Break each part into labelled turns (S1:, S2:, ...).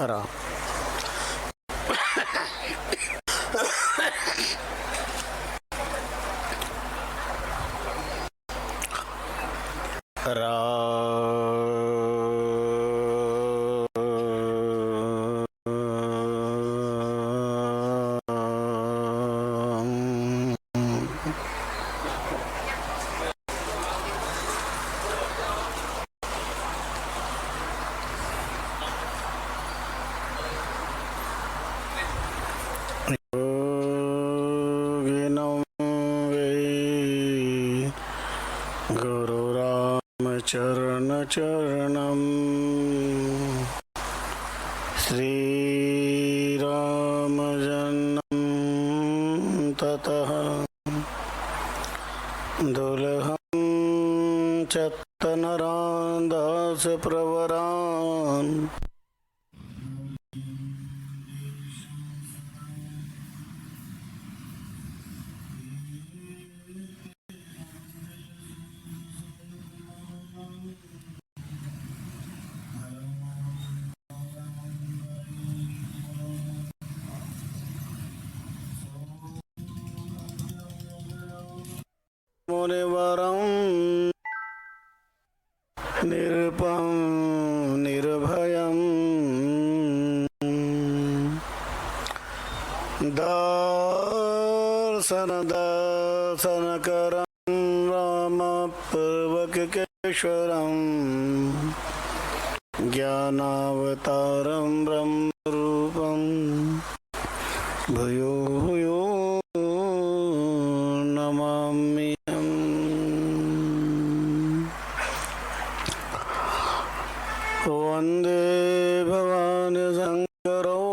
S1: राम चरण चरणम श्रीराम जन्म ततः दुलहं चत्तनरान् दास प्रवरान् मुनिवरं निरुपं निर्भयं दर्शनकरं रामपूर्वकेश्वरं ज्ञानावतारं ब्रह्मरूपं भूयो भूयो नमामि। वंदे भवानी शंकरौ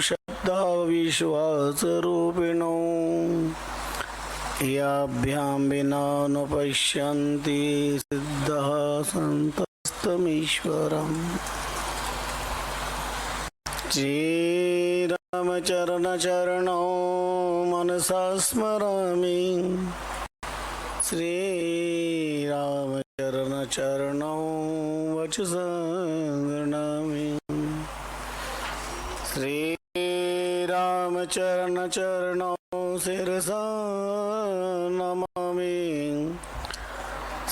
S1: शब्दा विश्वासरूपिणौ याभ्यां विना न पश्यन्ति सिद्धाः सन्तस्तमीश्वरम्। श्रीरामचरणचरणौ मनसा स्मरामि श्रीरामचरणचरणौ वचसा गृह्णामि। श्रीरामचरणचरणौ शिरसा नमामि।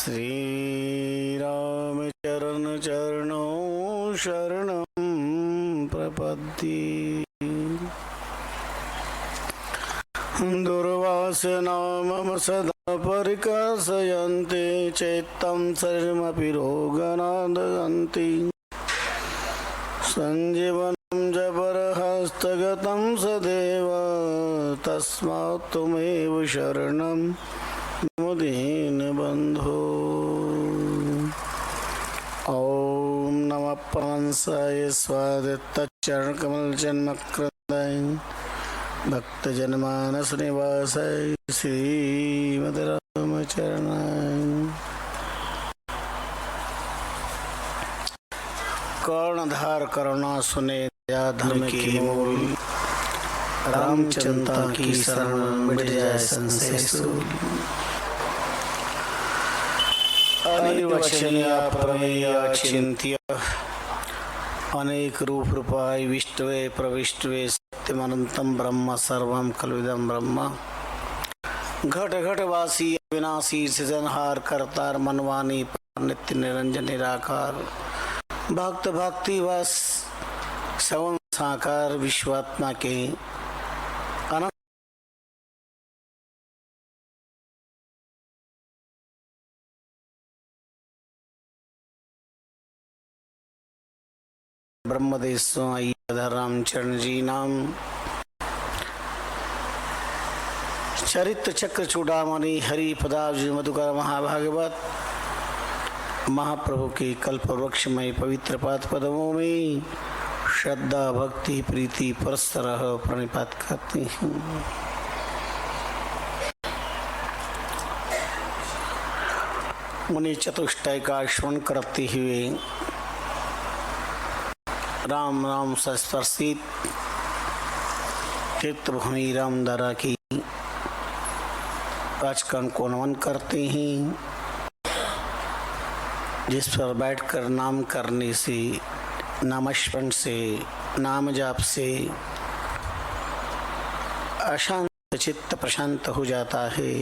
S1: श्रीरामचरणचरणौ शरणं प्रपद्ये। दुर्वासना मम सदा परिकर्षयन्ति चैत्तं शरीरमपि रोगनादयन्ति। सञ्जीवनं जबरहस्तगतं सदैव तस्मात् त्वमेव शरणं मम दीनबन्धो। ॐ नमः परमहंसाय स्वादितचरणकमलजन्मकृताय भक्तजनमानस निवासाय श्रीमद् रामचरणाय। कर्णधार करुणा सुने दया धर्म की मूल। रामचंद्र की शरण मिट जाए संशय सूल। अनिर्वचनीय प्रमेय चिंत्य अनेक रूप रूपाय विष्टवे प्रविष्टवे सत्यमनंतम ब्रह्म सर्वम कलविदम ब्रह्म। घट घट वासी अविनाशी सृजनहार करतार मनवानी नित्य निरंजन निराकार भक्त भक्ति वश सवन साकार विश्वात्मा के अनंत ब्रह्मदेव रामचरण जी नाम चरित्र चक्र चूड़ामणि हरि पदाब्ज मधुकर महाभागवत महाप्रभु के कल्प वृक्षमय पवित्र पाद पदमों में श्रद्धा भक्ति प्रीति परस्पर प्रणिपात करते हैं। मुनि चतुष्टय का श्रवण करते हुए राम राम संस्पर्शित तीर्थभूमि रामधारा की आचकन को नमन करते हैं, जिस पर बैठकर नाम करने से, नामस्मरण से, नाम जाप से अशांत चित्त प्रशांत हो जाता है,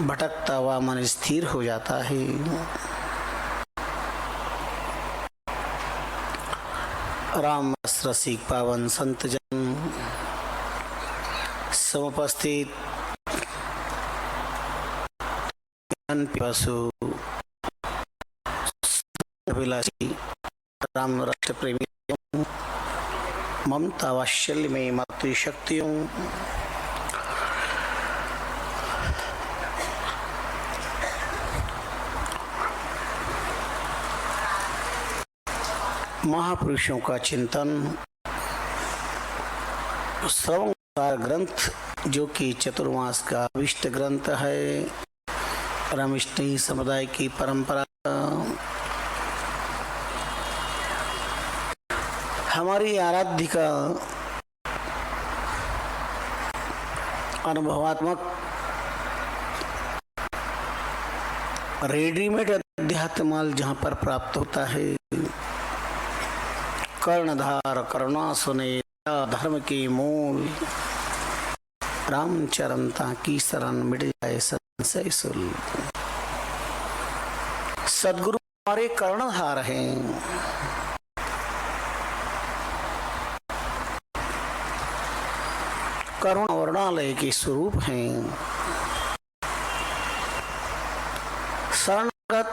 S1: भटकता हुआ मन स्थिर हो जाता है। राम रसिक पावन संत जन समुपस्थित पशु अभिलाषी राम राष्ट्र प्रेमी ममता वात्सल्य में मातृशक्तियों, महापुरुषों का चिंतन, श्रवण ग्रंथ जो कि चतुर्मास का अभिष्ट ग्रंथ है, रामकृष्ण समुदाय की परंपरा, हमारी आराध्य का अनुभवात्मक रेडीमेड अध्यात्माल जहाँ पर प्राप्त होता है। कर्णधार करुणा सुने धर्म के मूल, रामचरण की शरण मिट जाए संशय सुल। सदगुरु हमारे कर्णधार हैं, करुणा वर्णालय के स्वरूप हैं। शरणगत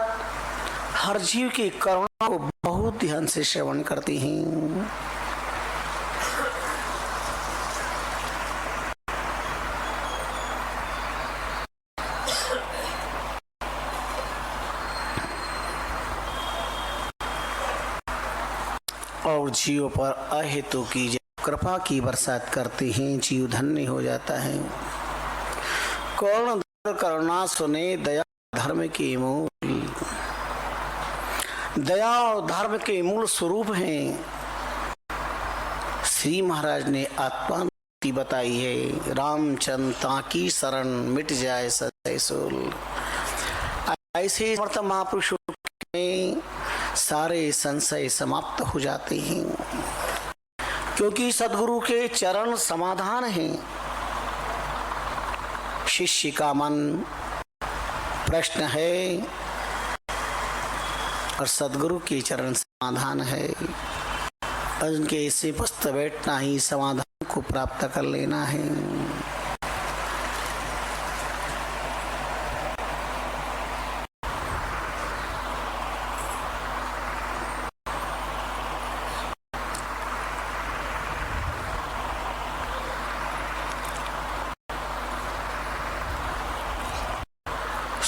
S1: हर जीव की करुणा को बहुत ध्यान से श्रवण करती हैं। और जीवों पर अहेतु की कृपा की बरसात करते हैं, जीव धन्य हो जाता है। करुणा सुने दया धर्म के मूल, दया और धर्म के मूल स्वरूप हैं। श्री महाराज ने आत्मानुभूति बताई है, रामचंद्र की शरण मिट जाए संशय सूल। ऐसे समर्थ महापुरुषों में सारे संशय समाप्त हो जाते हैं, क्योंकि सदगुरु के चरण समाधान हैं। शिष्य का मन प्रश्न है और सदगुरु के चरण समाधान है। उनके इसी पुस्त बैठना ही समाधान को प्राप्त कर लेना है।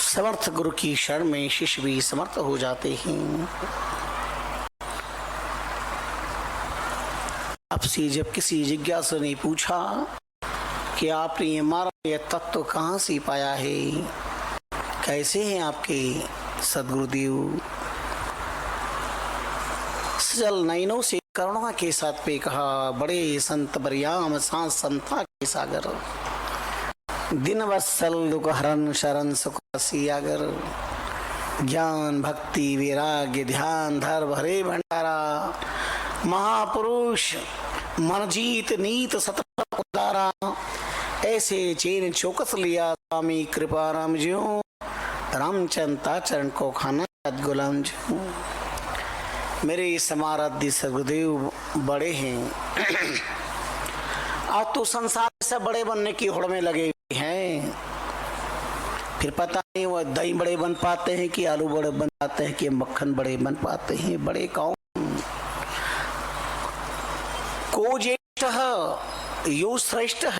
S1: समर्थ गुरु की शरण में शिष्य भी समर्थ हो जाते हैं। आपसे जब किसी जिज्ञासु ने पूछा कि आपने ये मारा ये तत्व कहाँ से पाया है, कैसे हैं आपके सदगुरुदेव, सजल नयनों से करुणा के साथ पे कहा, बड़े संत बरियाम सांस संता के सागर, दिन वत्सल दुख हरण शरण सुख सियागर, ज्ञान भक्ति वैराग्य ध्यान धर भरे भंडारा, महापुरुष मन जीत नीत सतत उदारा, ऐसे चैन चौकस लिया स्वामी कृपा राम ज्यों, रामचंद्र चरण को खाना गुलाम ज्यों। मेरे समाराध्य सदगुरुदेव बड़े हैं। आज तो संसार से बड़े बनने की होड़ में लगे हैं, फिर पता नहीं वो दही बड़े बन पाते हैं कि आलू बड़े बन पाते हैं कि मक्खन बड़े बन पाते हैं। बड़े कौन? को ज्येष्ठ है यो श्रेष्ठ है।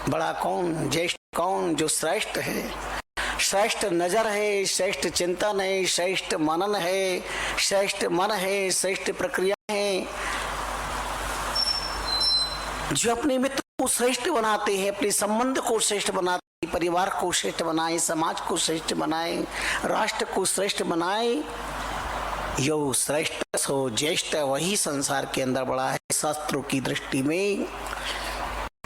S1: बड़ा कौन? ज्येष्ठ कौन? जो श्रेष्ठ है। श्रेष्ठ नजर है, श्रेष्ठ चिंतन है, श्रेष्ठ मनन है, श्रेष्ठ मन है, श्रेष्ठ प्रक्रिया है। जो अपने मित्र को श्रेष्ठ बनाते हैं, अपने संबंध को श्रेष्ठ बनाते हैं, परिवार को श्रेष्ठ बनाए, समाज को श्रेष्ठ बनाए, राष्ट्र को श्रेष्ठ बनाए, यो श्रेष्ठ सो ज्येष्ठ वही संसार के अंदर बड़ा है। शास्त्रों की दृष्टि में,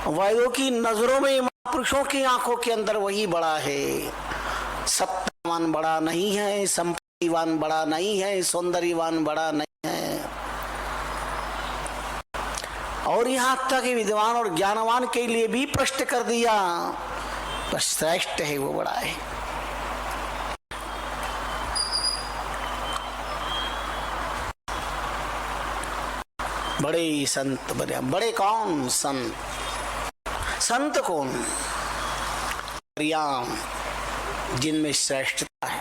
S1: वेदों की नजरों में महापुरुषों की आंखों के अंदर वही बड़ा है। सत्तावान बड़ा नहीं है, संपत्तिवान बड़ा नहीं है, सौंदर्यवान बड़ा नहीं है। और यहां तक विद्वान और ज्ञानवान के लिए भी प्रश्न कर दिया, पर श्रेष्ठ है वो बड़ा है। बड़े संत बने। बड़े कौन? संत। संत कौन? परियाम, जिनमें श्रेष्ठता है।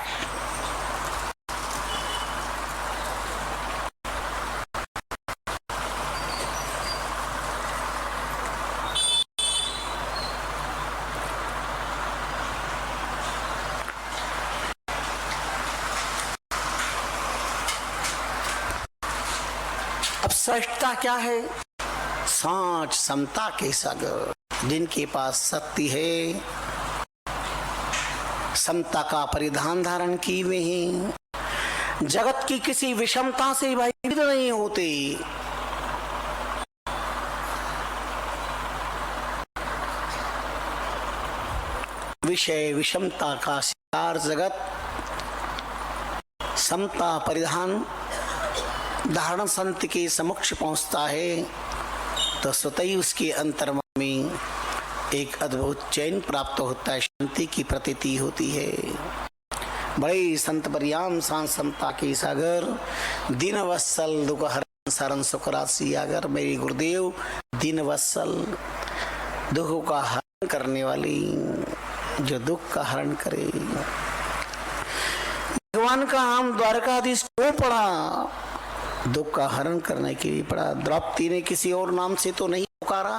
S1: अब श्रेष्ठता क्या है? सांच समता के सागर, जिनके पास शक्ति है, समता का परिधान धारण किए हुए हैं, जगत की किसी विषमता से भयभीत नहीं होते। विषय विषमता का शिकार जगत समता परिधान धारण संत के समक्ष पहुंचता है तो स्वतः ही उसके अंतर्मन में एक अद्भुत चैन प्राप्त होता है, शांति की प्रतीति होती है। बड़े संत परियाम सांस समता के सागर, दिन वत्सल दुख हरण शरण सुख राशि आगर। मेरे गुरुदेव दिन वत्सल, दुख का हरण करने वाली, जो दुख का हरण करे। भगवान का नाम द्वारकाधीश क्यों पड़ा? दुख का हरण करने के लिए पड़ा। द्रौपदी ने किसी और नाम से तो नहीं पुकारा।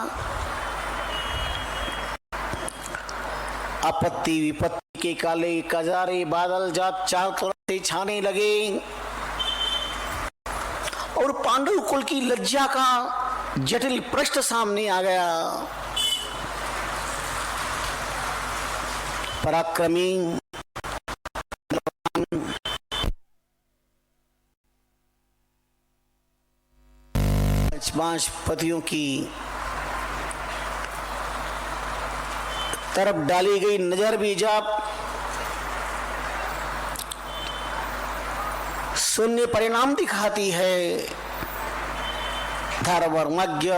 S1: आपत्ति विपत्ति के काले कजारे बादल जात चार तरफ से छाने लगे और पांडव कुल की लज्जा का जटिल प्रश्न सामने आ गया। पराक्रमी पांच पतियों की तरफ डाली गई नजर भी जब शून्य परिणाम दिखाती है। धर्मज्ञ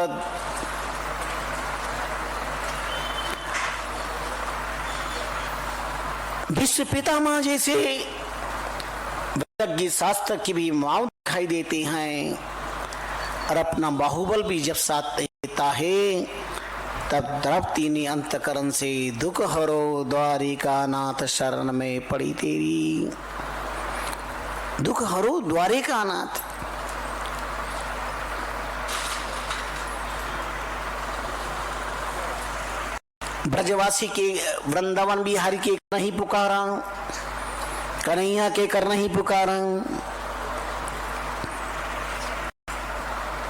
S1: विश्व पितामह जैसे वैज्ञ शास्त्र की भी मांग दिखाई देते हैं और अपना बाहुबल भी जब साथ देता है, तब द्रौपदी ने अंतकरण से दुख हरो द्वारिका नाथ शरण में पड़ी तेरी। दुख हरो द्वारिका नाथ। ब्रजवासी के वृंदावन बिहारी के नहीं पुकारा, कन्हैया के कर नहीं पुकारा,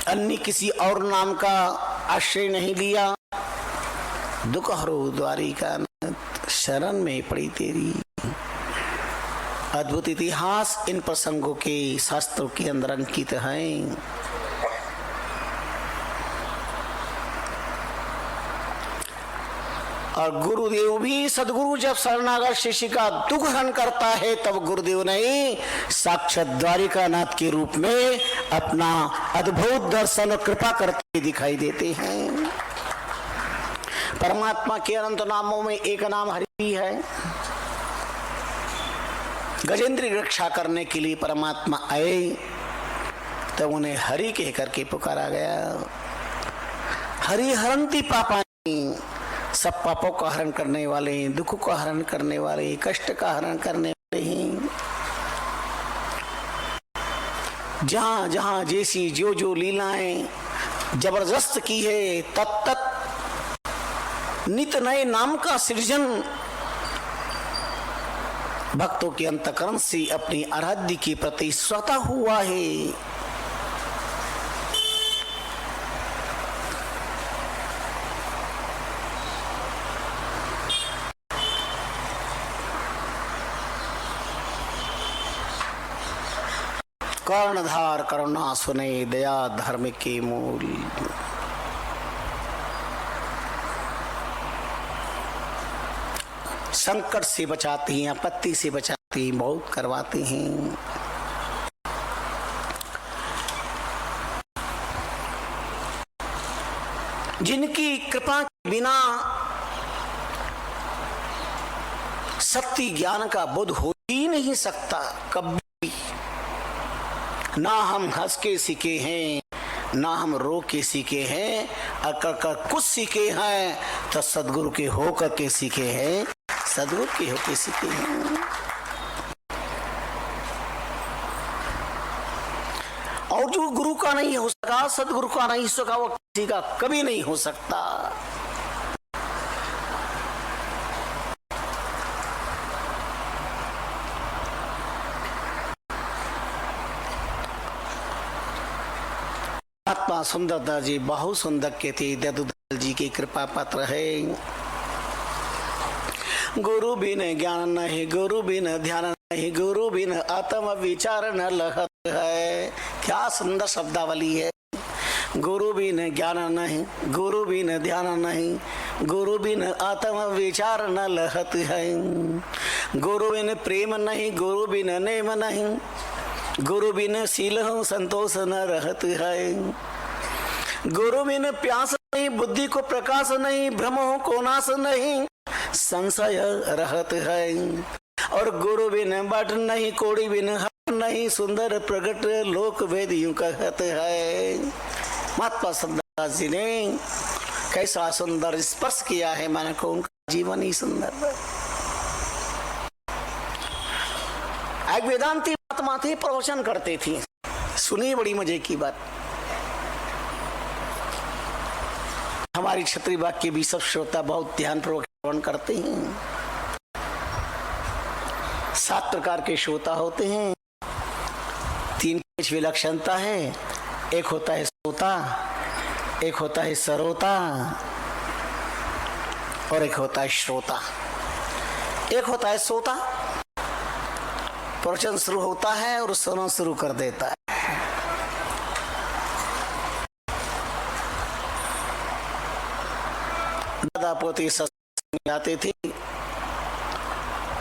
S1: अन्य किसी और नाम का आश्रय नहीं लिया। दुख हरो द्वारिका नाथ शरण में पड़ी तेरी। अद्भुत इतिहास इन प्रसंगों के शास्त्रों के अंदर अंकित हैं। और गुरुदेव भी, सदगुरु जब शरणागत शिष्य का दुख हरण करता है तब गुरुदेव नहीं, साक्षात द्वारिका नाथ के रूप में अपना अद्भुत दर्शन और कृपा करते दिखाई देते हैं। परमात्मा के अनंत नामों में एक नाम हरि भी है। गजेंद्र की रक्षा करने के लिए परमात्मा आए तब उन्हें हरि कह करके पुकारा गया। हरि हरंती पापानि, सब पापों का हरण करने वाले, दुख का हरण करने वाले, कष्ट का हरण करने वाले हैं। जहां जहां जैसी जो जो लीलाएं जबरदस्त की है, तत्त नित नए नाम का सृजन भक्तों के अंतकरण से अपनी आराध्य के प्रति स्वतः हुआ है। कर्णधार करुणा सुने दया धर्म के मूल। संकट से बचाती हैं, आपत्ति से बचाती हैं, बहुत करवाती हैं। जिनकी कृपा के बिना सत्य ज्ञान का बोध हो ही नहीं सकता कभी। ना हम हंस के सीखे हैं, ना हम रो के सीखे हैं, अगर कुछ सीखे हैं तो सदगुरु के होकर के सीखे हैं, सदगुरु के होकर सीखे हैं। और जो गुरु का नहीं हो सका, सदगुरु का नहीं हो सका, वो किसी का कभी नहीं हो सकता। महात्मा सुंदरदास जी बहुत सुंदर के थे, दयाल जी की कृपा पात्र है। गुरु बिन ज्ञान नहीं, गुरु बिन ध्यान नहीं, गुरु बिन आत्म विचार न लहत है। क्या सुंदर शब्दावली है। गुरु बिन ज्ञान नहीं, गुरु बिन ध्यान नहीं, गुरु बिन आत्म विचार न लहत है। गुरु बिन प्रेम नहीं, गुरु बिन नेम नहीं, गुरु बिन शील संतोष न रहत है। गुरु बिन प्यास नहीं, बुद्धि को प्रकाश नहीं, भ्रमों को नाश नहीं, संशय रहत है। और गुरु बिन बट नहीं, कोड़ी बिन हट नहीं, सुंदर प्रगट लोक वेद यूं कहत है। महात्मा सुंदरदास जी ने कैसा सुंदर स्पर्श किया है मन को, उनका जीवन ही सुंदर है। एक वेदांती महात्मा थे, प्रवचन करते थे। सुनिए बड़ी मजे की बात। हमारी क्षत्रिय वाक्य के भी सब श्रोता बहुत ध्यानपूर्वक श्रवण करते हैं। 7 प्रकार के श्रोता होते हैं। 3 विलक्षणता है। एक होता है श्रोता, एक होता है सरोता और एक होता है श्रोता। एक होता है श्रोता, प्रवचन शुरू होता है और सुनना शुरू कर देता है। दादा पोते सत्संग जाते थे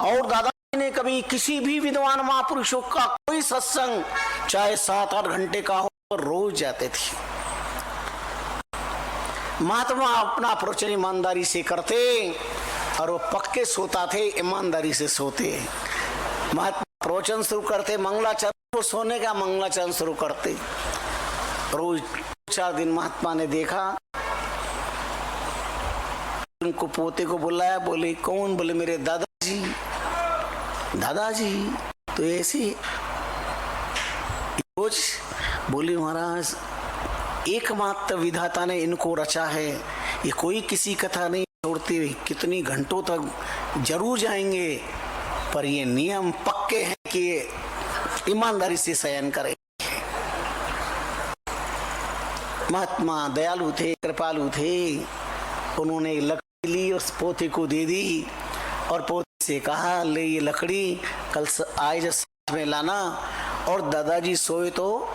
S1: और दादा ने कभी किसी भी विद्वान महापुरुषों का कोई सत्संग चाहे 7-8 घंटे का हो, रोज जाते थे। महात्मा अपना प्रवचन ईमानदारी से करते और वो पक्के सोता थे, ईमानदारी से सोते। महात्मा प्रवचन शुरू करते, मंगलाचरण, वो सोने का मंगलाचरण शुरू करते। रोज 4 दिन महात्मा ने देखा, उनको पोते को बुलाया, बोले कौन? बोले मेरे दादाजी। दादाजी तो ऐसे रोज। बोले महाराज एकमात्र विधाता ने इनको रचा है, ये कोई किसी कथा नहीं छोड़ते, कितनी घंटों तक जरूर जाएंगे, पर ये नियम पक्के हैं कि ये ईमानदारी से शयन करें। महात्मा दयालु थे, कृपालु थे। उन्होंने लकड़ी ली, उस पोते को दे दी और पोते से कहा ले ये लकड़ी कल आए जब साथ में लाना, और दादाजी सोए तो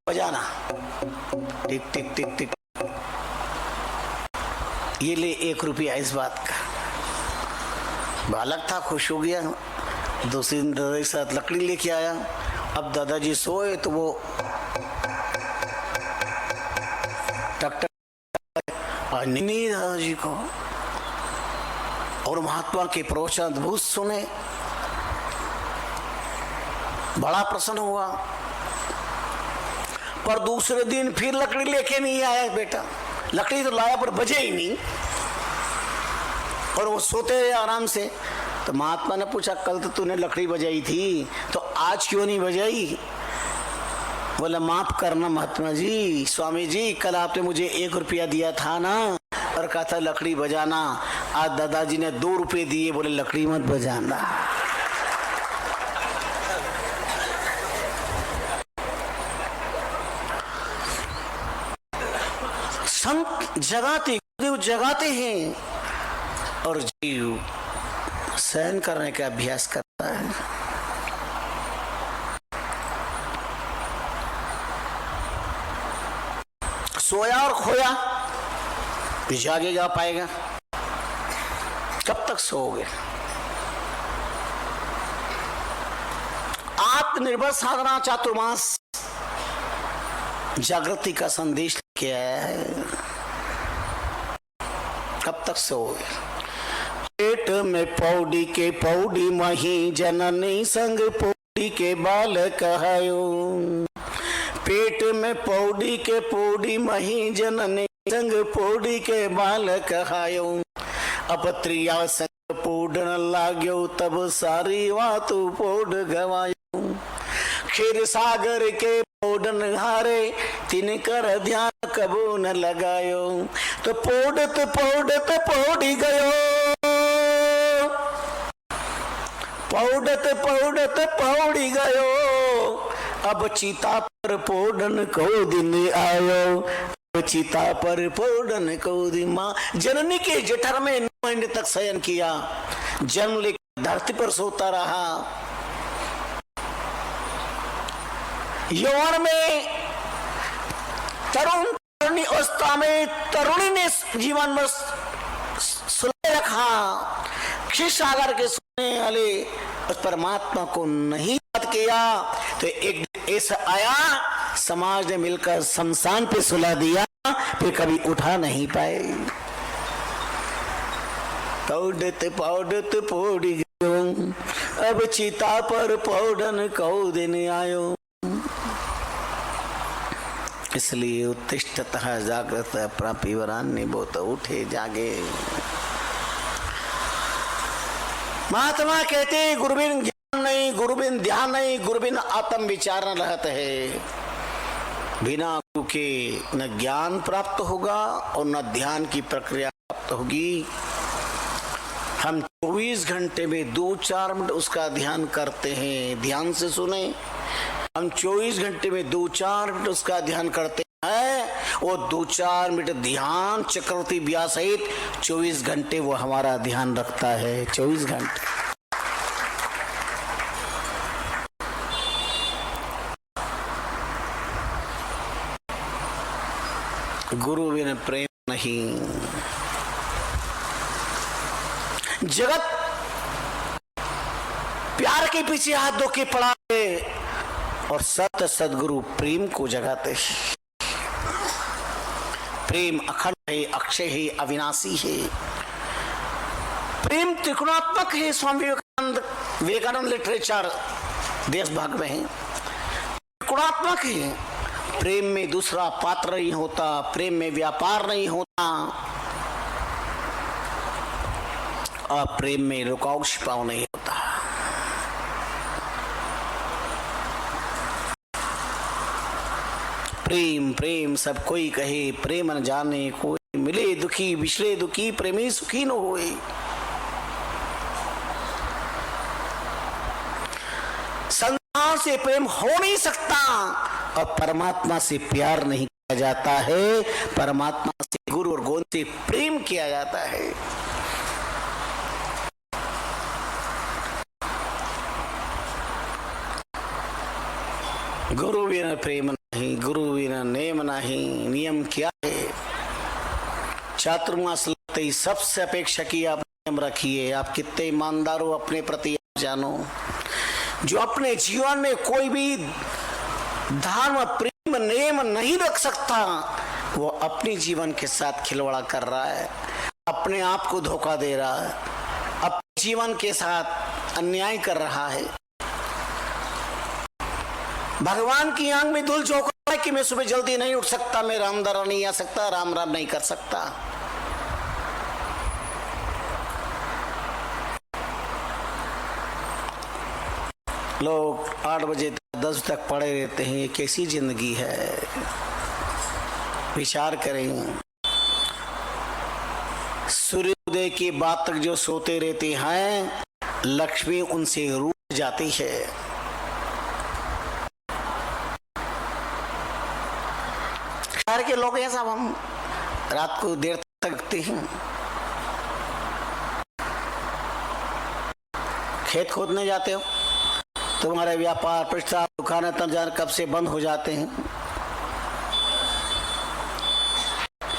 S1: बजाना, टिक टिक टिक टिक। ये ले 1 रुपया इस बात का। बालक था, खुश हो गया। दूसरे दिन दादा के साथ लकड़ी लेके आया। अब दादाजी सोए तो वो टक टक नहीं दादाजी को। और महात्मा के प्रवचन अद्भुत सुने, बड़ा प्रसन्न हुआ। पर दूसरे दिन फिर लकड़ी लेके नहीं आया बेटा। लकड़ी तो लाया पर बजे ही नहीं, और वो सोते रहे आराम से। तो महात्मा ने पूछा कल तो तूने लकड़ी बजाई थी, तो आज क्यों नहीं बजाई? बोला माफ करना महात्मा जी, स्वामी जी, कल आपने मुझे 1 रुपया दिया था ना, और कहा था लकड़ी बजाना। आज दादाजी ने 2 रुपये दिए, बोले लकड़ी मत बजाना। संत जगाते, गुरुदेव जगाते हैं और जीव सहन करने का अभ्यास करता है। सोया और खोया, जागेगा पाएगा। कब तक सोओगे? आत्मनिर्भर साधना चातुर्मास जागृति का संदेश लेके आया है। कब तक सोओगे? पेट में पौड़ी के पौड़ी मही जननी संग पौड़ी के बाल कहायो। पेट में पौड़ी के पौड़ी मही जननी संग पौड़ी के बाल कहायो। अपत्रिया संग पोडन लाग्यो तब सारी वातु पोड गवायो। क्षीर सागर के पोडन हारे तिन कर ध्यान कबू न लगायो। तो पोडत पोडत पौड़ी गयो, पौडत पौडत पौड़ी गयो। अब चिता पर पोडन को दिन आयो। अब चिता पर पोडन को दिन। माँ जननी के जठर में 9 महीने तक शयन किया, जन्म लेकर धरती पर सोता रहा। यौवन में तरुणी अवस्था में तरुणी ने जीवन में सुलझ रखा। क्षीर सागर के सुनने वाले उस परमात्मा को नहीं याद किया तो एक ऐसा आया, समाज ने मिलकर शमशान पे सुला दिया, फिर कभी उठा नहीं पाए। पौडत पौडत पौड़ी गयो, अब चिता पर पौडन को दिन आयो। इसलिए उत्तिष्ठतः जागृत प्रापिवरान्य बोत, उठे जागे। महात्मा कहते गुरुबिन ज्ञान नहीं, गुरुबिन ध्यान नहीं, गुरुबिन आत्म विचार न रहत है। बिना गुरु के न ज्ञान प्राप्त होगा और न ध्यान की प्रक्रिया प्राप्त होगी। हम 24 घंटे में 2-4 मिनट उसका ध्यान करते हैं। ध्यान से सुने, हम 24 घंटे में 2-4 मिनट उसका ध्यान करते हैं। वो 2-4 मिनट ध्यान चक्रवर्ती व्यास सहित 24 घंटे वो हमारा ध्यान रखता है। 24 घंटे गुरु बिन प्रेम नहीं। जगत प्यार के पीछे हाथ धो के पड़ा है और सत्य सदगुरु प्रेम को जगाते हैं। प्रेम अखंड है, अक्षय है, अविनाशी है। प्रेम त्रिकोणात्मक है। स्वामी विवेकानंद लिटरेचर देशभाग में है, त्रिकोणात्मक है। प्रेम में दूसरा पात्र नहीं होता, प्रेम में व्यापार नहीं होता, और प्रेम में रुकाव छिपाव नहीं होता। प्रेम प्रेम सब कोई कहे, प्रेम न जाने कोई। मिले दुखी बिछड़े दुखी, प्रेमी सुखी न होए। संसार से प्रेम हो नहीं सकता और परमात्मा से प्यार नहीं किया जाता है। परमात्मा से, गुरु और गोविंद से प्रेम किया जाता है। गुरु बिना प्रेम नहीं, गुरु बिना नेम नहीं। नियम क्या है? चातुर्मास लगते ही सबसे अपेक्षा की आप नियम रखिए। आप कितने ईमानदार हो अपने प्रति आप जानो। जो अपने जीवन में कोई भी धर्म प्रेम नेम नहीं रख सकता, वो अपने जीवन के साथ खिलवाड़ कर रहा है, अपने आप को धोखा दे रहा है, अपने जीवन के साथ अन्याय कर रहा है। भगवान की आंख में धूल झोंका है कि मैं सुबह जल्दी नहीं उठ सकता, मैं रामदरा नहीं आ सकता, राम राम नहीं कर सकता। लोग 8 बजे 10 तक पड़े रहते हैं। ये कैसी जिंदगी है? विचार करें। सूर्योदय के बाद तक जो सोते रहते हैं, लक्ष्मी उनसे रूठ जाती है। शहर के लोग हैं सब, हम रात को देर तक जगते हैं। खेत खोदने जाते हो, तुम्हारे व्यापार प्रतिष्ठा दुकानें तंजार कब से बंद हो जाते हैं।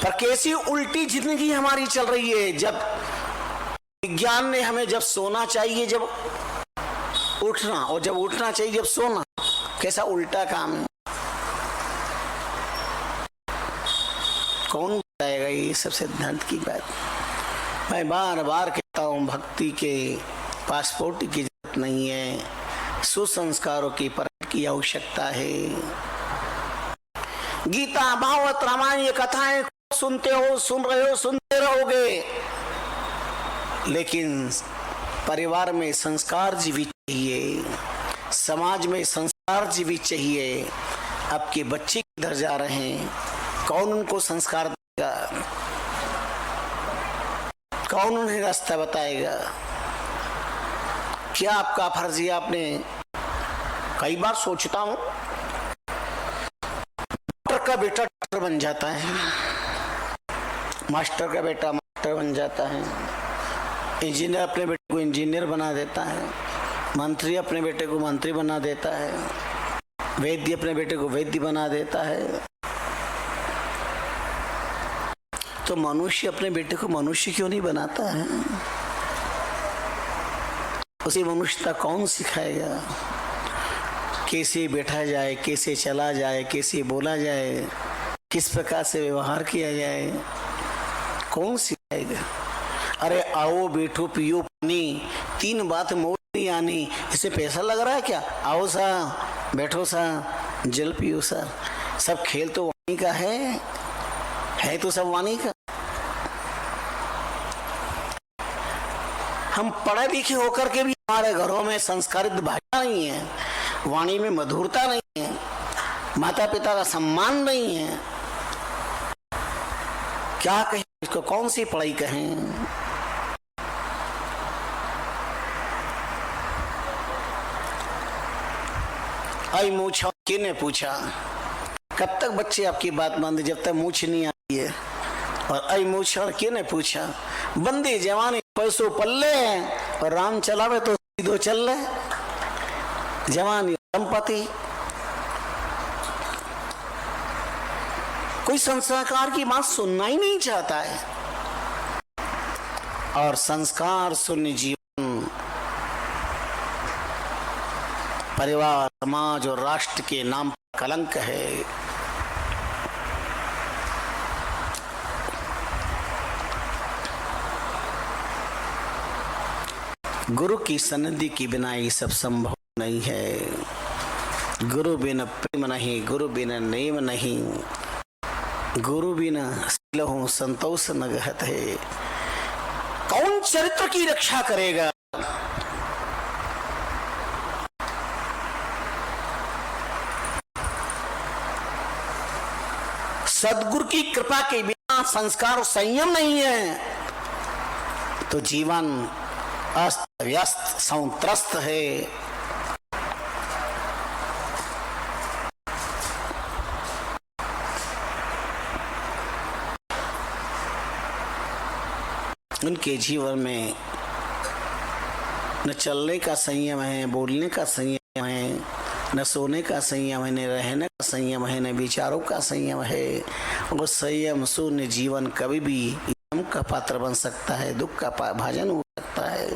S1: पर कैसी उल्टी जिंदगी हमारी चल रही है। जब विज्ञान ने हमें जब सोना चाहिए जब उठना, और जब उठना चाहिए जब सोना, कैसा उल्टा काम है। कौन बताएगा ये सब सिद्धांत की बात। मैं बार बार कहता हूँ, भक्ति के पासपोर्ट की जरूरत नहीं है, सुसंस्कारों की परख की आवश्यकता है। गीता, भागवत, रामायण ये कथाएं सुनते हो, सुन रहे हो, सुनते रहोगे, लेकिन परिवार में संस्कार जीवित चाहिए, समाज में संस्कार जीवित चाहिए। आपके बच्चे किधर जा रहे हैं, कौन उनको संस्कार देगा, कौन उन्हें रास्ता बताएगा। क्या आपका फर्ज है। आपने कई बार सोचता हूं, डॉक्टर का बेटा डॉक्टर बन जाता है, मास्टर का बेटा मास्टर बन जाता है, इंजीनियर अपने बेटे को इंजीनियर बना देता है, मंत्री अपने बेटे को मंत्री बना देता है, वैद्य अपने बेटे को वैद्य बना देता है। तो मनुष्य अपने बेटे को मनुष्य क्यों नहीं बनाता है। उसे मनुष्यता कौन सिखाएगा, कैसे बैठा जाए, कैसे चला जाए, कैसे बोला जाए, किस प्रकार से व्यवहार किया जाए, कौन सिखाएगा। अरे आओ बैठो पियो पानी, तीन बात मोड़ नहीं आनी, इसे पैसा लग रहा है क्या। आओ सा, बैठो सा, जल पियो सा। सब खेल तो वाणी का है तो सब वाणी का। हम पढ़े लिखे होकर के भी हमारे घरों में संस्कारित भाषा नहीं है, वाणी में मधुरता नहीं है, माता पिता का सम्मान नहीं है। क्या कहें इसको, कौन सी पढ़ाई कहें। आई मूछ किने पूछा, कब तक बच्चे आपकी बात मानते, जब तक मूछ नहीं आती है। और आई मूछ किने पूछा, बंदी जवानी पैसों पल्ले और राम चलावे तो सीधो चल रहे। जवानी संपत्ति, कोई संस्कार की बात सुनना ही नहीं चाहता है। और संस्कार शून्य जीवन परिवार, समाज और राष्ट्र के नाम पर कलंक है। गुरु की सन्निधि के बिना ये सब संभव नहीं है। गुरु बिना प्रेम नहीं, गुरु बिना नेम नहीं, गुरु बिना सिलहु संतोष न गहत है। कौन चरित्र की रक्षा करेगा। सदगुरु की कृपा के बिना संस्कार और संयम नहीं है तो जीवन अस्त व्यस्त संत्रस्त है। उनके जीवन में न चलने का संयम है, बोलने का संयम है, न सोने का संयम है, न रहने का संयम है, न विचारों का संयम है। वो संयम शून्य जीवन कभी भी गम का पात्र बन सकता है, दुख का भाजन हो सकता है।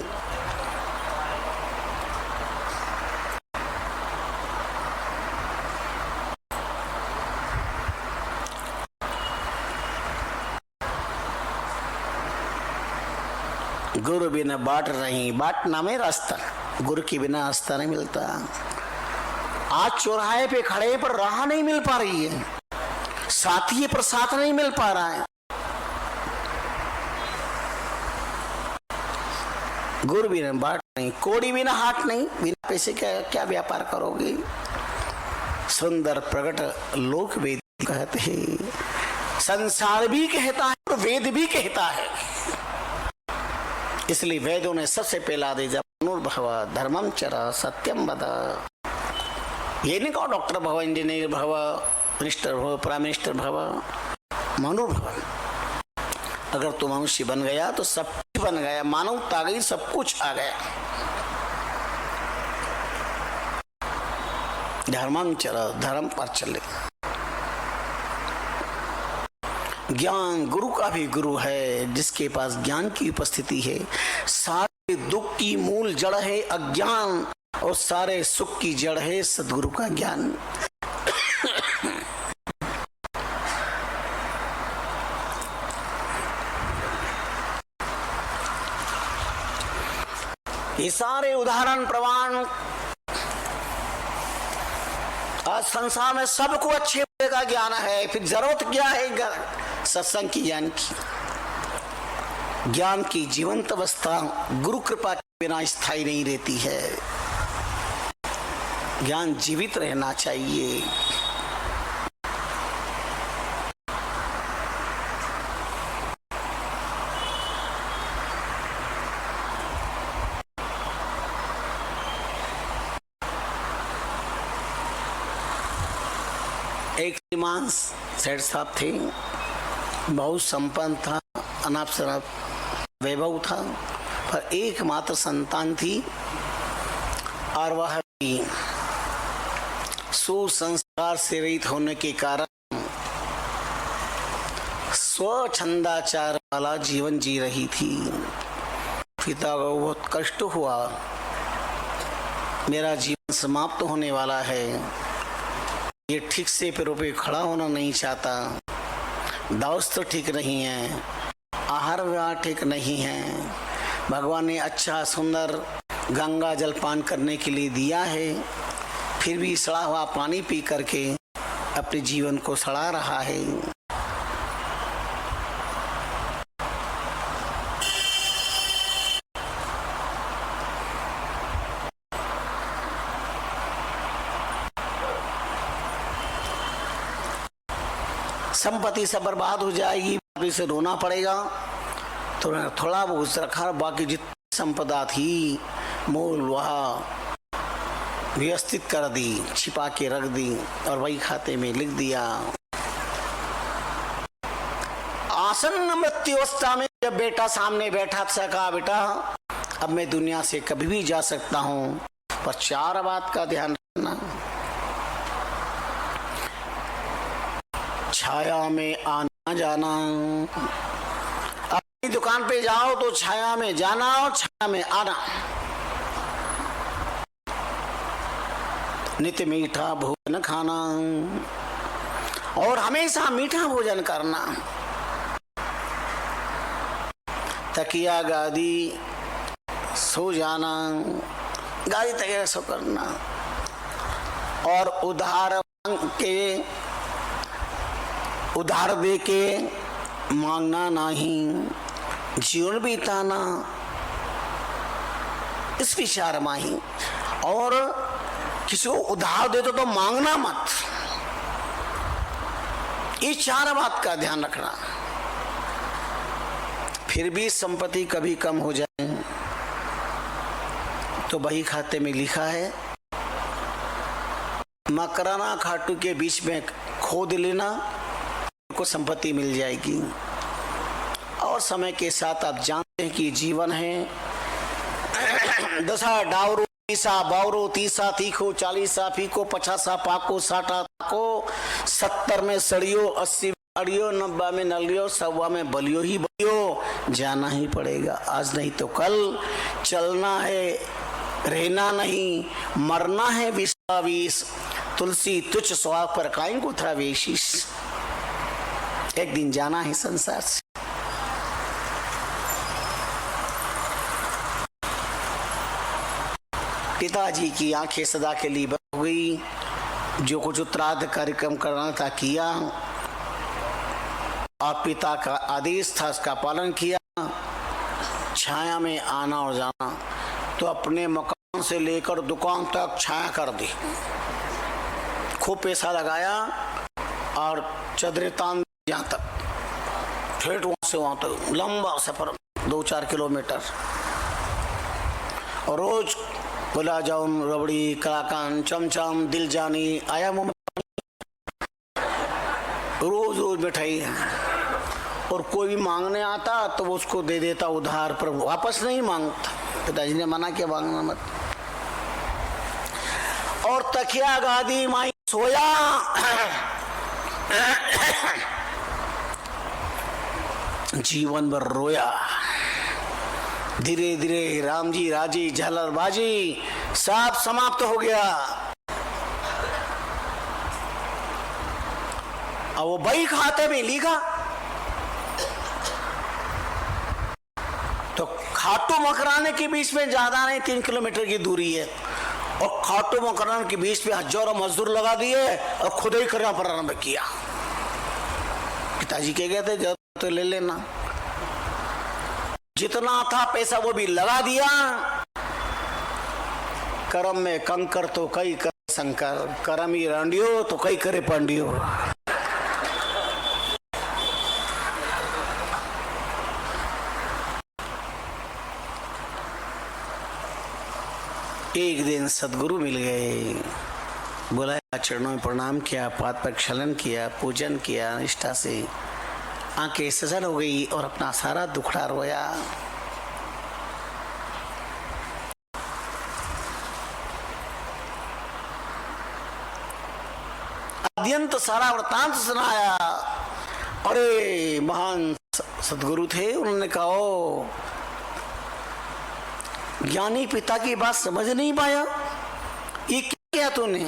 S1: गुरु बिना बाट नहीं, बाट नाम है रास्ता, गुरु के बिना रास्ता नहीं मिलता। आज चौराहे पे खड़े पर राह नहीं मिल पा रही है, साथी पर साथ नहीं मिल पा रहा है। गुरु बिना बाट नहीं, कोड़ी बिना हाट नहीं, बिना पैसे क्या क्या व्यापार करोगे। सुंदर प्रकट लोक वेद कहते हैं, संसार भी कहता है और वेद भी कहता है। इसलिए वेदों ने सबसे पहला आदेश मनुर्भव धर्मम चर सत्यम वद। ये नहीं कहो डॉक्टर भव, इंजीनियर भव, मिनिस्टर भव, प्राइम मिनिस्टर भव, मनुर्भव। अगर तू मनुष्य बन गया तो सब कुछ बन गया, मानवता आ गई, सब कुछ आ गया। धर्मम चर, धर्म पर चले, ज्ञान गुरु का भी गुरु है, जिसके पास ज्ञान की उपस्थिति है। सारे दुख की मूल जड़ है अज्ञान और सारे सुख की जड़ है सद्गुरु का ज्ञान। ये सारे उदाहरण प्रमाण आज संसार में सबको अच्छे बुरे का ज्ञान है, फिर जरूरत क्या है सत्संग की, ज्ञान की। ज्ञान की जीवंत अवस्था गुरु कृपा के बिना स्थायी नहीं रहती है। ज्ञान जीवित रहना चाहिए। एक श्रीमान सेठ साहब थे, बहुत संपन्न था, अनाप शनाप वैभव था, पर एकमात्र संतान थी और वह भी सुसंस्कार से रहित होने के कारण स्वछंदाचार वाला जीवन जी रही थी। पिता को बहुत कष्ट हुआ, मेरा जीवन समाप्त होने वाला है, ये ठीक से पैरों पे खड़ा होना नहीं चाहता, दावस्त ठीक नहीं है, आहार विहार ठीक नहीं है। भगवान ने अच्छा सुंदर गंगा जल पान करने के लिए दिया है, फिर भी सड़ा हुआ पानी पी करके अपने जीवन को सड़ा रहा है। संपत्ति सब बर्बाद हो जाएगी, बाकी से रोना पड़ेगा, तो थोड़ा बहुत रखा, बाकी जितनी संपदा थी मूल वह व्यवस्थित कर दी, छिपा के रख दी और वही खाते में लिख दिया। आसन्न मृत्यु अवस्था में जब बेटा सामने बैठा था, कहा बेटा अब मैं दुनिया से कभी भी जा सकता हूँ, पर 4 बात का ध्यान रखना। छाया में आना जाना, अपनी दुकान पे जाओ तो छाया में जाना और छाया में आना। नित्य मीठा भोजन खाना और हमेशा मीठा भोजन करना। तकिया गादी सो जाना, गादी तकिया सो करना और उधार दे के मांगना नहीं, जीवन बिताना इस विचार में ही। और किसी को उधार दे तो मांगना मत, ये 4 बात का ध्यान रखना। फिर भी संपत्ति कभी कम हो जाए तो बही खाते में लिखा है, मकराना खाटू के बीच में खोद लेना को संपत्ति मिल जाएगी। और समय के साथ आप जानते हैं कि जीवन है 10 डावरो 30 बावरो 30 तीखो 40 फीको 50 पाको 60 को 70 में सड़ियो 80 अड़ियो 90 में नलियो 100 में बलियो ही बलियो, जाना ही पड़ेगा। आज नहीं तो कल, चलना है रहना नहीं, मरना है विश्वास। तुलसी तुच्छ स्वाग पर काई को था वेशिश, एक दिन जाना है संसार से। पिताजी की आंखें सदा के लिए बंद हो गई। जो कुछ उत्तरार्ध कार्यक्रम करना था किया और पिता का आदेश था उसका पालन किया। छाया में आना और जाना, तो अपने मकान से लेकर दुकान तक छाया कर दी। खूब पैसा लगाया और चदरे तान यहाँ तक, ठेठ वहां से वहां तक लंबा सफर 2-4 किलोमीटर। और रोज गुलाब जामुन, रबड़ी, कलाकंद, चमचम, दिल जानी आया मुंह में, रोज रोज मिठाई। और कोई भी मांगने आता तो वो उसको दे देता उधार, पर वापस नहीं मांगता। पिताजी ने मना किया मांगना मत। और तकिया गादी माई सोया जीवन भर रोया। धीरे धीरे राम जी राजी झालरबाजी सब समाप्त हो गया। और वो बही खाते में लिखा तो खाटू मकराने के बीच में ज्यादा नहीं 3 किलोमीटर की दूरी है, और खाटू मकराने के बीच में हजारों मजदूर लगा दिए और खुद ही करना प्रारंभ किया। पिताजी कह गए थे जब तो ले लेना, जितना था पैसा वो भी लगा दिया। करम में कंकर तो कई कर शंकर, करम ही रांडियो तो कई करे पांडियो। एक दिन सदगुरु मिल गए, बुलाया, चरणों में प्रणाम किया, पाद प्रक्षालन किया, पूजन किया, निष्ठा से आंखें सजल हो गई और अपना सारा दुखड़ा रोया। अत्यंत सारा वृतांत सुनाया। अरे महान सदगुरु थे, उन्होंने कहा ज्ञानी पिता की बात समझ नहीं पाया, ये क्या किया तूने?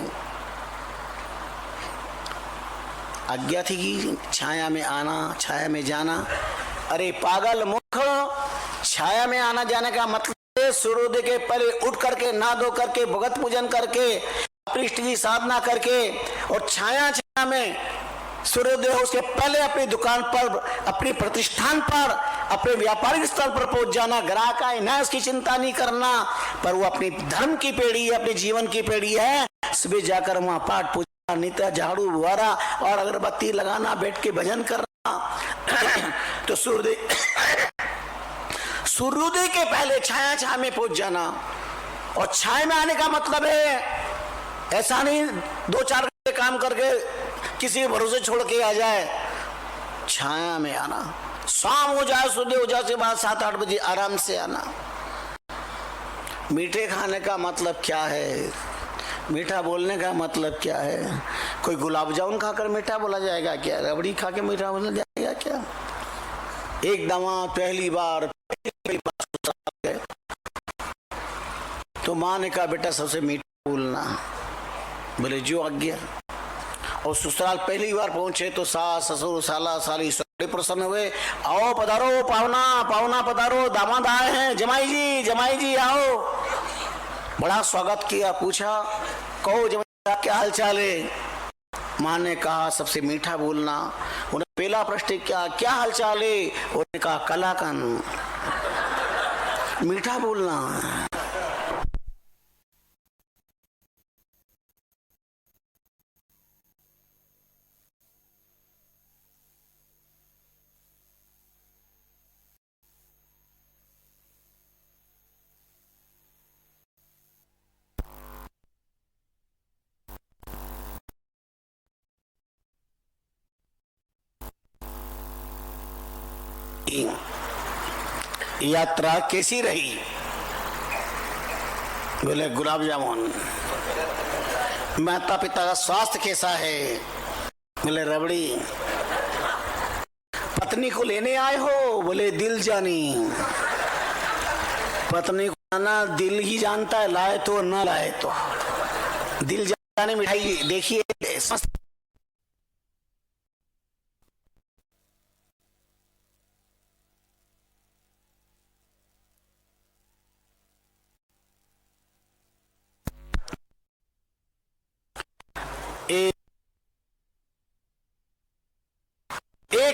S1: आज्ञा थी कि छाया में आना, छाया में जाना। अरे पागल मूर्ख, छाया में आना जाने का मतलब सूर्योदय के पहले उठ करके नहा धो करके भगत पूजन करके अपनी इष्ट की साधना करके और छाया छाया में सूर्योदय हो उसके पहले अपनी दुकान पर, अपनी प्रतिष्ठान पर, अपने व्यापारिक स्थल पर पहुंच जाना। ग्राहक आए ना इसकी चिंता नहीं करना, पर वो अपनी धर्म की पेड़ी है, अपने जीवन की पेड़ी है। सुबह जाकर वहां पाठ पूजा, नित्य झाड़ू बुआरा और अगरबत्ती लगाना, बैठ के भजन करना। तो सूर्योदय के पहले छाया छाया में पहुंच जाना। और छाया में आने का मतलब है ऐसा नहीं 2-4 घंटे काम करके किसी के भरोसे छोड़ के आ जाए। छाया में आना, शाम हो जाए, सूर्य हो जाए के बाद 7-8 बजे आराम से आना। मीठे खाने का मतलब क्या है? मीठा बोलने का मतलब क्या है? कोई गुलाब जामुन खाकर मीठा बोला जाएगा क्या? रबड़ी खा के मीठा बोला जाएगा क्या? एक दवा पहली बार तो माँ ने कहा बेटा सबसे मीठा बोलना। बोले जो आज्ञा। और ससुराल पहली बार पहुंचे तो सास ससुर साला साली बड़े प्रसन्न हुए। आओ पधारो पावना, पावना पधारो, दामाद आए हैं, जमाई जी आओ। बड़ा स्वागत किया, पूछा कहो जमाई क्या हाल चाल है? माँ ने कहा सबसे मीठा बोलना। उन्हें पहला प्रश्न क्या हाल चाल है? उन्होंने कहा कलाकन, मीठा बोलना। यात्रा कैसी रही? बोले गुलाब जामुन। माता पिता का स्वास्थ्य कैसा है? बोले रबड़ी। पत्नी को लेने आए हो? बोले दिल जानी। पत्नी को जाना दिल ही जानता है, लाए तो ना लाए तो। दिल जाने मिठाई देखिए।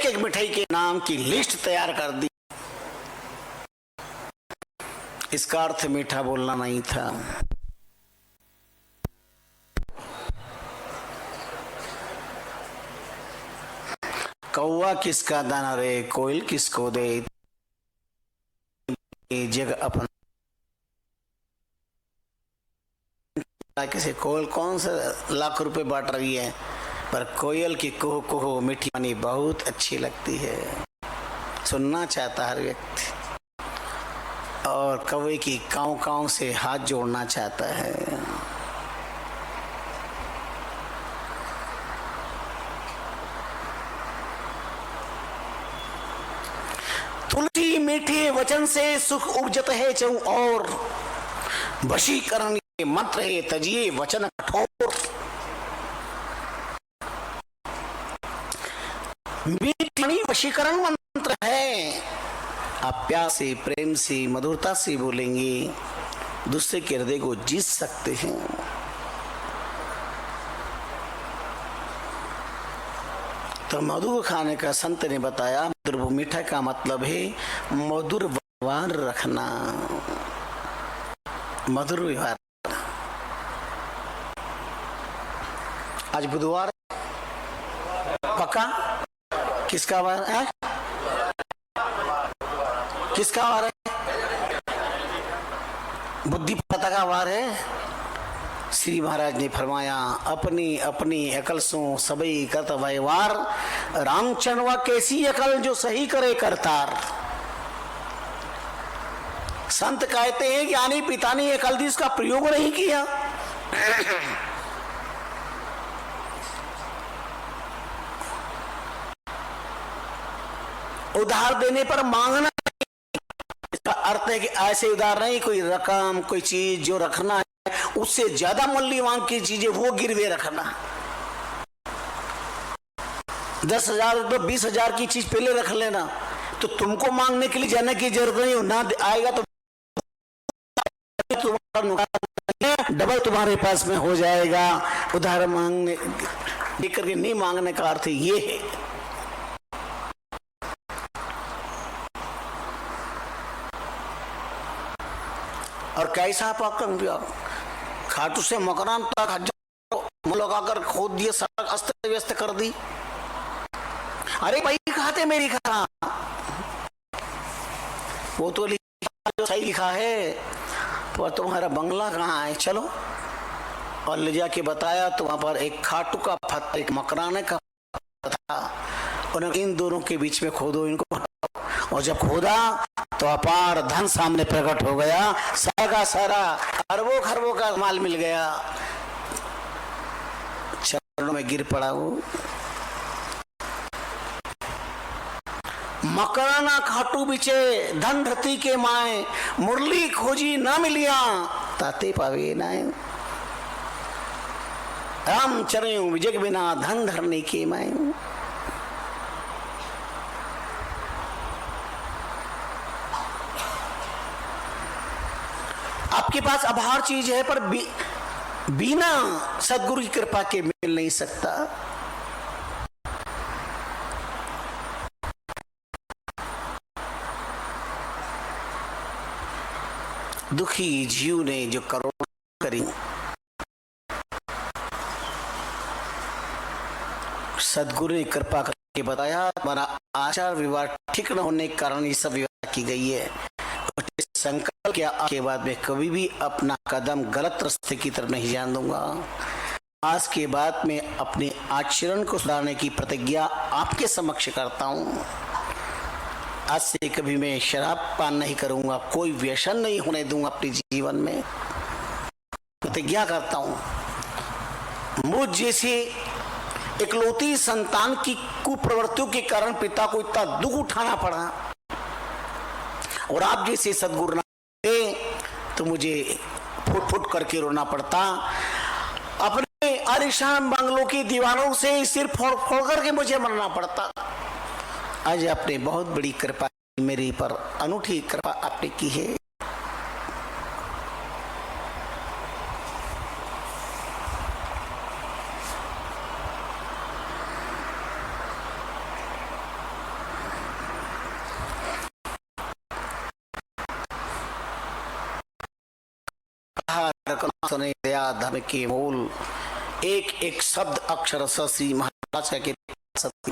S1: एक मिठाई के नाम की लिस्ट तैयार कर दी। इसका अर्थ मीठा बोलना नहीं था। कौवा किसका दाना रे, कोयल किसको दे, जग अपना। किसी कोयल कौन से लाख रुपए बांट रही है, पर कोयल की कुहू कुहू मीठी वाणी बहुत अच्छी लगती है, सुनना चाहता हर व्यक्ति। और कौवे की काँव काँव से हाथ जोड़ना चाहता है। तुलसी मीठे वचन से सुख उपजत है चहु और, वशीकरण ये मंत्र है तजिए वचन कठोर। मीठी वशीकरण मंत्र है, आप प्यार से प्रेम से मधुरता से बोलेंगे, दूसरे के हृदय को जीत सकते हैं। तो मधुर खाने का संत ने बताया, मधुर मीठा का मतलब है मधुर व्यवहार रखना, मधुर व्यवहार। आज बुधवार पक्का, किसका वार है? किसका वार है? बुद्धि पता का वार है। श्री महाराज ने फरमाया, अपनी अपनी अकल सो सबई करत व्यवहार, रामचंद्र कैसी अकल जो सही करे करतार। संत कहते हैं ज्ञानी पिता ने अकल दी, इसका प्रयोग नहीं किया। उधार देने पर मांगना, इसका अर्थ है कि ऐसे उधार नहीं, कोई रकम कोई चीज जो रखना है उससे ज्यादा मूल्यवान की चीजें वो गिरवे रखना। 10,000 तो 20,000 की चीज पहले रख लेना, तो तुमको मांगने के लिए जाने की जरूरत नहीं हो, ना आएगा तो डबल तुम्हारे पास में हो जाएगा। उधार मांगने लेकर के नहीं मांगने का अर्थ ये है। और कैसा पाकर खाटू से मकरान तक लगाकर खोद दिए, सड़क अस्त व्यस्त कर दी। अरे भाई खाते मेरी खा, वो तो जो सही लिखा है, पर तुम्हारा बंगला कहाँ है, चलो। और ले जाके बताया तो वहां पर एक खाटू का पत्थर, एक मकराने का था, उन्होंने इन दोनों के बीच में खोदो इनको। और जब खोदा तो अपार धन सामने प्रकट हो गया, सारा का सारा अरबों खरबों का माल मिल गया। चरणों में गिर पड़ा वो। मकराना खाटू बिचे धन धरती के माए, मुरली खोजी ना मिलिया ताते पावे नाय। राम चरणों विजय बिना धन धरने के माए। आपके पास आभार चीज है, पर बिना सदगुरु की कृपा के मिल नहीं सकता। दुखी जीव ने जो करोड़ करी, सदगुरु ने कृपा करके बताया, हमारा आचार विवाह ठीक न होने के कारण ये सब विवाह की गई है। संकल्प किया के बाद मैं कभी भी अपना कदम गलत रास्ते की तरफ नहीं जाने दूंगा। आज के बाद मैं अपने आचरण को सुधारने की प्रतिज्ञा आपके समक्ष करता हूं। आज से कभी मैं शराब पान नहीं करूंगा, कोई व्यसन नहीं होने दूंगा अपने जीवन में, प्रतिज्ञा करता हूं। मुझ जैसे इकलौती संतान की कुप्रवृत्तियों के कारण पिता को इतना दुख उठाना पड़ा, और आप जैसे सदगुरु ना तो मुझे फुट फुट करके रोना पड़ता। अपने आलिशान बंगलों की दीवारों से सिर फोड़ फोड़ करके मुझे मरना पड़ता। आज आपने बहुत बड़ी कृपा मेरे पर, अनूठी कृपा आपने की है। सुने दया धर्म के मूल, एक एक शब्द अक्षर ससी महाराज के सती।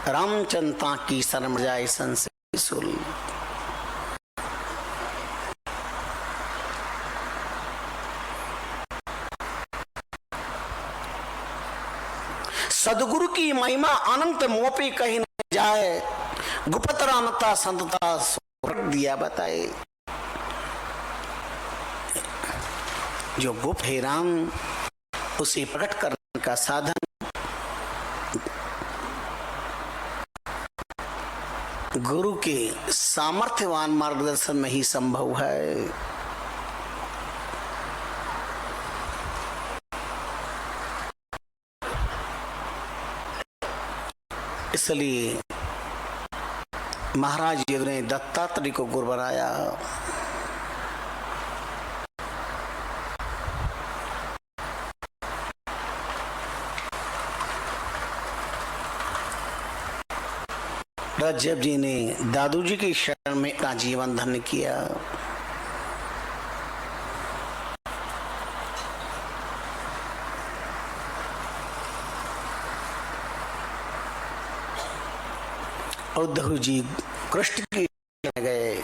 S1: रामचंद्र की शरण जाए संसे सुल। सदगुरु की महिमा अनंत मोह पे कहीं न जाए, गुप्त रामता संतता दिया बताए। जो गुप्त है राम, उसे प्रकट करने का साधन गुरु के सामर्थ्यवान मार्गदर्शन में ही संभव है। इसलिए महाराज योग ने दत्तात्रेय को गुरु बनाया। रज्जब जी ने दादू जी की शरण में अपना जीवन धन्य किया। उद्धव जी कृष्ण की शरण गए।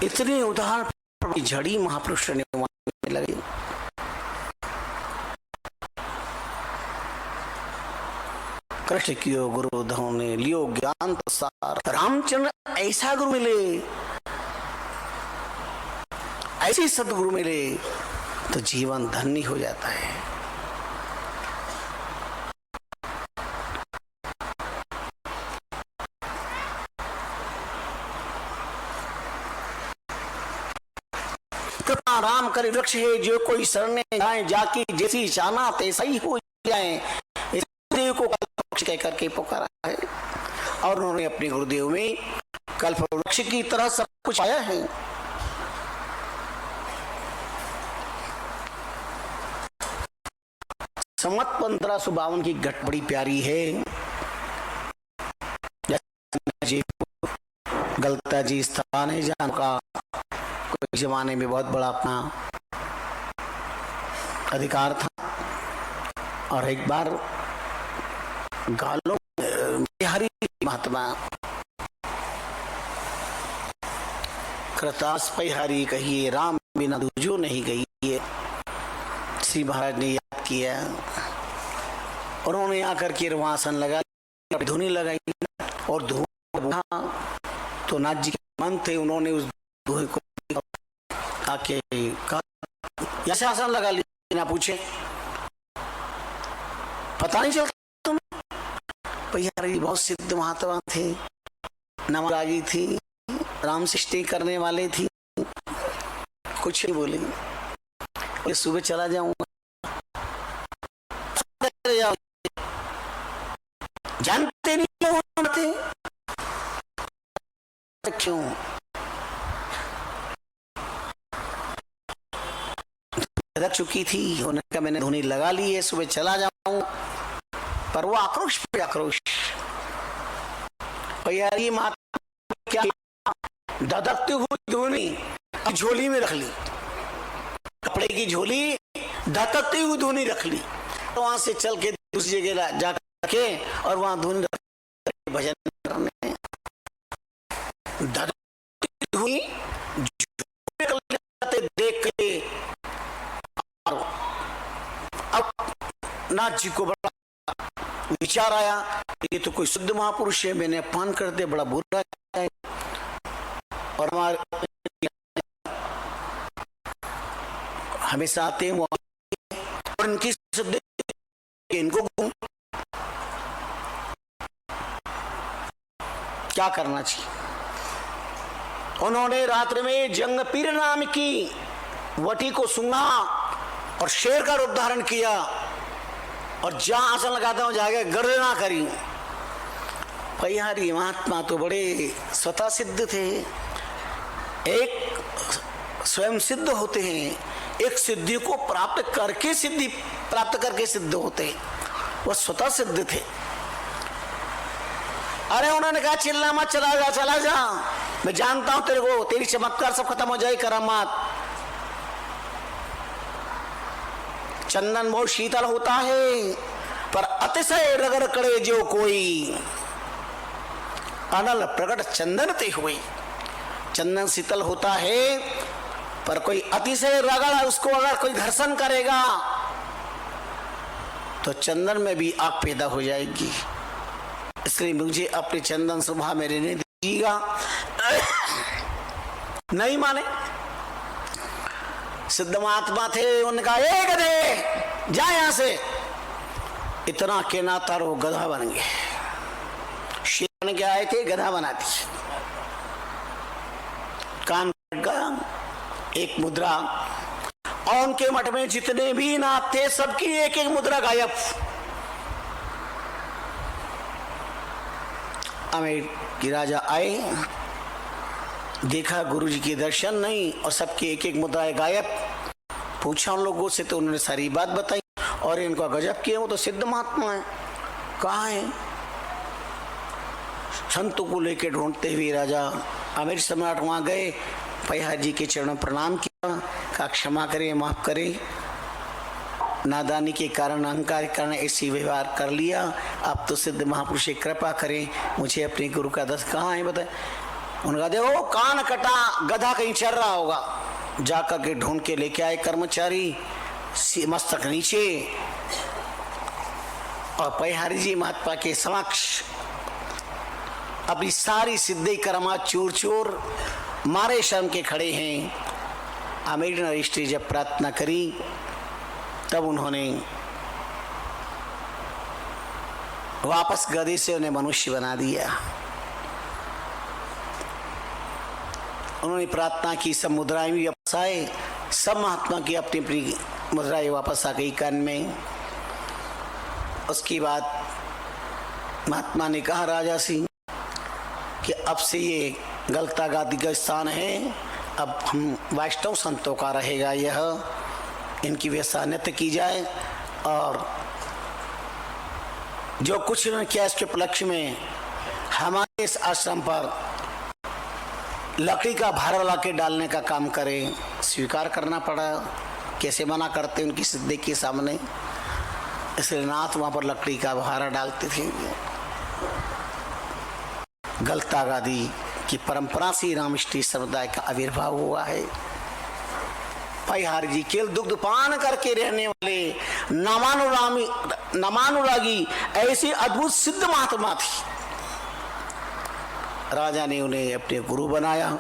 S1: इतने उदाहरण झड़ी महापुरुष ने लगे। कृष्ण कियो गुरु उद्धव ने लियो ज्ञान प्रसार। रामचंद्र ऐसा गुरु मिले, ऐसे सदगुरु मिले तो जीवन धन्य हो जाता है। कृपा राम करि वृक्ष है, जो कोई शरण जाए जाकी जैसी चाना तैसा ही हो जाए। इस देव को कल्पवृक्ष कह करके पुकारा है और उन्होंने अपने गुरुदेव में कल्पवृक्ष की तरह सब कुछ पाया है। संवत 1552 की घट बड़ी प्यारी है। गलता जी स्थान है जहाँ का कोई जमाने में बहुत बड़ा अपना अधिकार था और एक बार गालों बिहारी महात्मा कृतास परिहारी कहिए राम बिना दूजो नहीं गई है। श्री महाराज ने याद किया, उन्होंने आकर के रवासन लगा, धुनी लगाई और धुआं तो नाथ जी के मन थे, उन्होंने उस धुएं को आके ऐसे आसन लगा लिया, ना पूछे पता नहीं चलता तुम। परिहारी बहुत सिद्ध महात्मा थे, नवरागी थी, राम सृष्टि करने वाले थी, कुछ नहीं बोले। सुबह चला जाऊंगा, जानते नहीं थे क्यों। रख चुकी थी, उन्होंने कहा मैंने धुनी लगा ली है, सुबह चला जाऊं। पर वो आक्रोश पे आक्रोश। परिहारी माता क्या धधकती हुई धुनी झोली में रख ली, कपड़े की झोली धधकती हुई धुनी रख ली। तो वहां से चल के दूसरी जगह जाकर के और वहां धुनी भजन करने धुनी देख के अब नाथ जी को बड़ा विचार आया, ये तो कोई शुद्ध महापुरुष है, मैंने अपमान कर दे, बड़ा बुरा है। और हमारे हमेशा आते हैं वो और इनकी शुद्ध इनको क्या करना चाहिए। उन्होंने रात्रि में जंग पीर नाम की वटी को सूंघा और शेर का रूप धारण किया और जहां आसन लगाता हूं जाके गर्जना करी। परिहारी महात्मा तो बड़े स्वतः सिद्ध थे, एक स्वयं सिद्ध होते हैं, एक सिद्धि को प्राप्त करके सिद्धि प्राप्त करके सिद्ध होते हैं, वह स्वतः सिद्ध थे। अरे उन्होंने कहा चिल्ला मत, चला जा, मैं जानता हूं तेरे को, तेरी चमत्कार सब खत्म हो जाए, करामात। चंदन बहुत शीतल होता है, पर अतिशय रगड़ करे जो कोई, अनल प्रकट चंदन ते हुई। चंदन शीतल होता है, पर कोई अतिशय रगड़ उसको अगर कोई घर्षण करेगा तो चंदन में भी आग पैदा हो जाएगी। इसलिए मुझे अपने चंदन सुबह में रहने दीजिएगा। नहीं माने सिद्ध महात्मा थे, उन्होंने कहा ए गधे जा यहां से। इतना कहना था वो गधा बन गए। शेर बन के आए थे, गधा बना दी। कान कट गया, एक मुद्रा, और उनके मठ में जितने भी नाथ थे सबकी एक एक मुद्रा गायब। आमेर के राजा आए, देखा गुरु जी के दर्शन नहीं और सबकी एक एक मुद्राएं गायब। पूछा उन लोगों से तो उन्होंने सारी बात बताई, और इनका गजब किया, वो तो सिद्ध महात्मा है, कहाँ है? संतों को लेकर ढूंढते हुए राजा आमेर सम्राट वहां गए, पयहार जी के चरणों प्रणाम किया, कहा क्षमा करे, माफ करे, नादानी के कारण, अहंकार के कारण ऐसी व्यवहार कर लिया। आप तो सिद्ध महापुरुष कृपा करें, मुझे अपने गुरु का दस कहाँ है बताए। उनका देखो कान कटा, गधा कहीं चल रहा होगा। जाकर के ढूंढ के लेके आए कर्मचारी, मस्तक नीचे, और पयहारी जी महात्मा के समक्ष अपनी सारी सिद्धि कर्मा चूर चूर मारे शर्म के खड़े हैं। आमेर ने रिश्ते जब प्रार्थना करी, तब उन्होंने वापस गधे से उन्हें मनुष्य बना दिया। उन्होंने प्रार्थना की, सब मुद्राएं भी वापस आए, सब महात्मा की अपनी अपनी मुद्राएं वापस आ गई कान में। उसके बाद महात्मा ने कहा राजा सिंह कि अब से ये गलता गादी का स्थान है, अब हम वैष्णव संतों का रहेगा यह, इनकी व्यवस्था नित्य की जाए। और जो कुछ उन्होंने किया इसके उपलक्ष्य में हमारे इस आश्रम पर लकड़ी का भार ला के डालने का काम करें। स्वीकार करना पड़ा, कैसे मना करते उनकी सिद्धि के सामने, इसलिए नाथ वहां पर लकड़ी का भारा डालते थे। गलता गादी की परंपरा से रामकृष्ण समुदाय का आविर्भाव हुआ है। पयहार जी केवल दुग्ध पान करके रहने वाले नामानुरागी ऐसी अद्भुत सिद्ध महात्मा थी। राजा ने उन्हें अपने गुरु बनाया,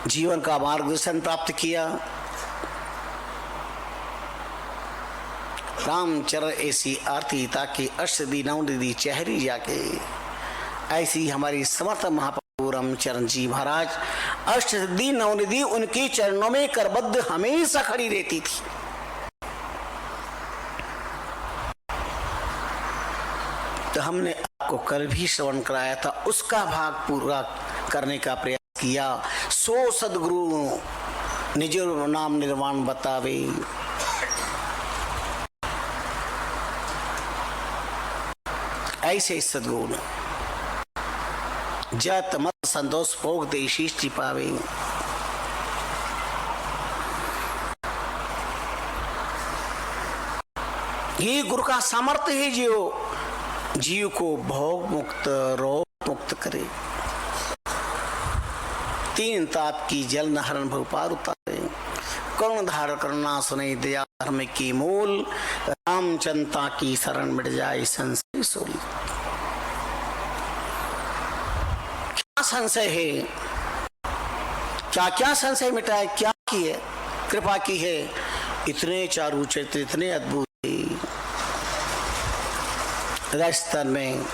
S1: जीवन का मार्गदर्शन प्राप्त किया। रामचरण ऐसी आरती ताकि अष्टदी नवनिधि चेहरी जाके, ऐसी हमारी समर्थ महाप्रभु रामचरण जी महाराज अष्टदी नवनिधि उनके चरणों में करबद्ध हमेशा खड़ी रहती थी। तो हमने आपको कल भी श्रवण कराया था, उसका भाग पूरा करने का प्रयास किया। सो सदगुरु निज नाम निर्वाण बतावे, ऐसे सदगुरु जत मत संतोष भोग देशीष पावे। ये गुरु का सामर्थ्य है जो जीव को भोग मुक्त रोग मुक्त करे। तीन ताप की जल नहरन भव पार उतारे, करुण धार करना सुने दया धर्म की मूल, रामचंता की शरण मिट जाए संशय सूल। क्या संशय है, क्या क्या संशय मिटा है, क्या की है कृपा की है। इतने चारु चरित्र इतने अद्भुत राजस्थान में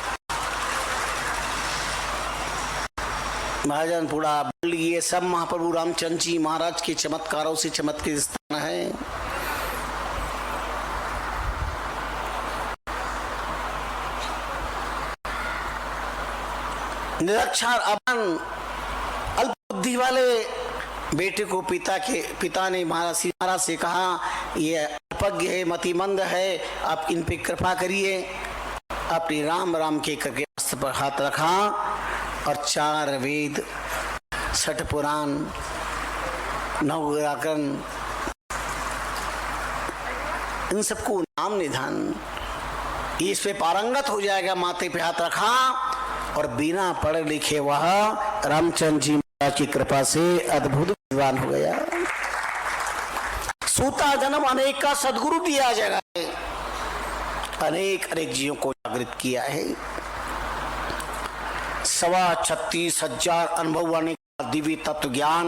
S1: महाजनपुरा बोल, ये सब महाप्रभु रामचंद्र जी महाराज के चमत्कारों से चमत्कृत स्थान है। निरक्षर अबन अल्प बुद्धि वाले बेटे को पिता ने महाराज से कहा, ये अल्पज्ञ है, मतिमंद है, आप इन पे कृपा करिए। अपनी राम राम के करके हस्त पर हाथ रखा और 4 वेद, 6 पुराण, 9 व्याकरण, इन सबको नाम निधान, इस पे पारंगत हो जाएगा। माथे पे हाथ रखा और बिना पढ़े लिखे वह रामचंद्र जी महाराज की कृपा से अद्भुत विद्वान हो गया। सूता जन्म अनेक का सदगुरु दिया जगह है, अनेक अनेक जीवों को जागृत किया है। 36,000 अनुभव आने का दिव्य तत्व ज्ञान